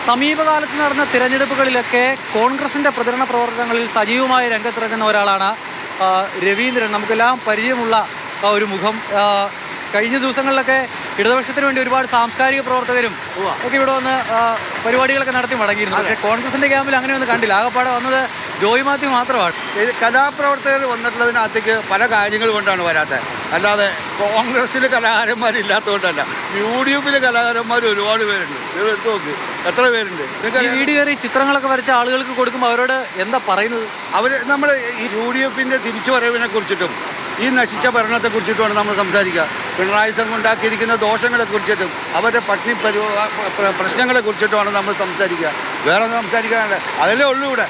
സമീപകാലത്ത് നടന്ന തിരഞ്ഞെടുപ്പുകളിലൊക്കെ കോൺഗ്രസിൻ്റെ പ്രചരണ പ്രവർത്തനങ്ങളിൽ സജീവമായി രംഗത്തിറങ്ങുന്ന ഒരാളാണ് രവീന്ദ്രൻ. നമുക്കെല്ലാം പരിചയമുള്ള ഒരു മുഖം. കഴിഞ്ഞ ദിവസങ്ങളിലൊക്കെ ഇടതുപക്ഷത്തിന് വേണ്ടി ഒരുപാട് സാംസ്കാരിക പ്രവർത്തകരും ഒക്കെ ഇവിടെ വന്ന് പരിപാടികളൊക്കെ നടത്തി മടങ്ങിയിരുന്നു. പക്ഷേ കോൺഗ്രസിൻ്റെ ക്യാമ്പിൽ അങ്ങനെയൊന്നും കണ്ടില്ല. ആകപ്പാടെ വന്നത് ജോയ് മാത്യു മാത്രമാണ്. കലാപ്രവർത്തകർ വന്നിട്ടുള്ളതിനകത്തേക്ക് പല കാര്യങ്ങൾ കൊണ്ടാണ് വരാത്തത്, അല്ലാതെ കോൺഗ്രസ്സിൽ കലാകാരന്മാരില്ലാത്തതുകൊണ്ടല്ല. യൂട്യൂബിൽ കലാകാരന്മാർ ഒരുപാട് പേരുണ്ട്. എടുത്തു നോക്ക്, എത്ര പേരുണ്ട്. വീട് കയറി ചിത്രങ്ങളൊക്കെ വരച്ച ആളുകൾക്ക് കൊടുക്കുമ്പോൾ അവരോട് എന്താ പറയുന്നത്? നമ്മൾ ഈ യുഡിഎഫിൻ്റെ തിരിച്ചുവരവിനെ കുറിച്ചിട്ടും ഈ നശിച്ച ഭരണത്തെക്കുറിച്ചിട്ടുമാണ് നമ്മൾ സംസാരിക്കുക. പിണറായി സംഘം ഉണ്ടാക്കിയിരിക്കുന്ന ദോഷങ്ങളെക്കുറിച്ചിട്ടും അവരുടെ പട്ടിണി പ്രശ്നങ്ങളെ കുറിച്ചിട്ടുമാണ് നമ്മൾ സംസാരിക്കുക. വേറെ സംസാരിക്കാനുണ്ട് അതല്ലേ ഉള്ളൂ ഇവിടെ.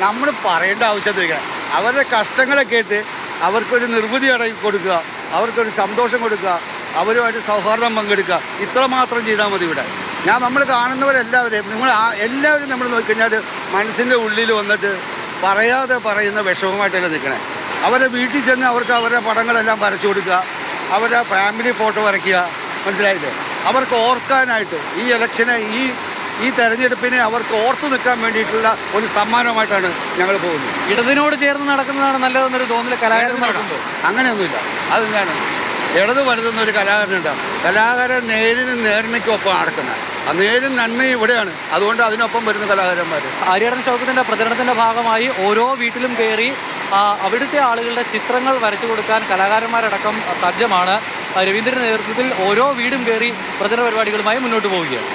നമ്മൾ പറയേണ്ട ആവശ്യത്തില്ല. അവരുടെ കഷ്ടങ്ങളെ കേട്ട് അവർക്കൊരു നിർവൃതി അടങ്ങി കൊടുക്കുക, അവർക്കൊരു സന്തോഷം കൊടുക്കുക, അവരുമായിട്ട് സൗഹാർദ്ദം പങ്കെടുക്കുക, ഇത്ര മാത്രം ചെയ്താൽ മതി ഇവിടെ. നമ്മൾ കാണുന്നവരെല്ലാവരെയും എല്ലാവരും നമ്മൾ നോക്കിക്കഴിഞ്ഞാൽ മനസ്സിൻ്റെ ഉള്ളിൽ വന്നിട്ട് പറയാതെ പറയുന്ന വിഷമമായിട്ടല്ലേ നിൽക്കണേ. അവരെ വീട്ടിൽ ചെന്ന് അവർക്ക് അവരുടെ പടങ്ങളെല്ലാം വരച്ചു കൊടുക്കുക, അവരുടെ ഫാമിലി ഫോട്ടോ വരയ്ക്കുക, മനസ്സിലായില്ലേ? അവർക്ക് ഓർക്കാനായിട്ട് ഈ ഇലക്ഷനെ ഈ തെരഞ്ഞെടുപ്പിനെ അവർക്ക് ഓർത്തു നിൽക്കാൻ വേണ്ടിയിട്ടുള്ള ഒരു സമ്മാനമായിട്ടാണ് ഞങ്ങൾ പോകുന്നത്. ഇടതിനോട് ചേർന്ന് നടക്കുന്നതാണ് നല്ലതെന്നൊരു തോന്നൽ കലാകാരന്മാർക്കുണ്ടോ? അങ്ങനെയൊന്നുമില്ല. അതെന്താണ് ഇടത് വലുതെന്നൊരു കലാകാരനുണ്ടാകും. കലാകാരൻ നേരിനും നേർമയ്ക്കൊപ്പം നടക്കുന്നത്. ആ നേരും നന്മയും ഇവിടെയാണ്. അതുകൊണ്ട് അതിനൊപ്പം വരുന്ന കലാകാരന്മാർ. ആര്യാടൻ ഷൗക്കത്തിൻ്റെ പ്രചരണത്തിൻ്റെ ഭാഗമായി ഓരോ വീട്ടിലും കയറി അവിടുത്തെ ആളുകളുടെ ചിത്രങ്ങൾ വരച്ചു കൊടുക്കാൻ കലാകാരന്മാരടക്കം സജ്ജമാണ്. രവീന്ദ്രൻ്റെ നേതൃത്വത്തിൽ ഓരോ വീടും കയറി പ്രചരണ പരിപാടികളുമായി മുന്നോട്ട് പോവുകയാണ്.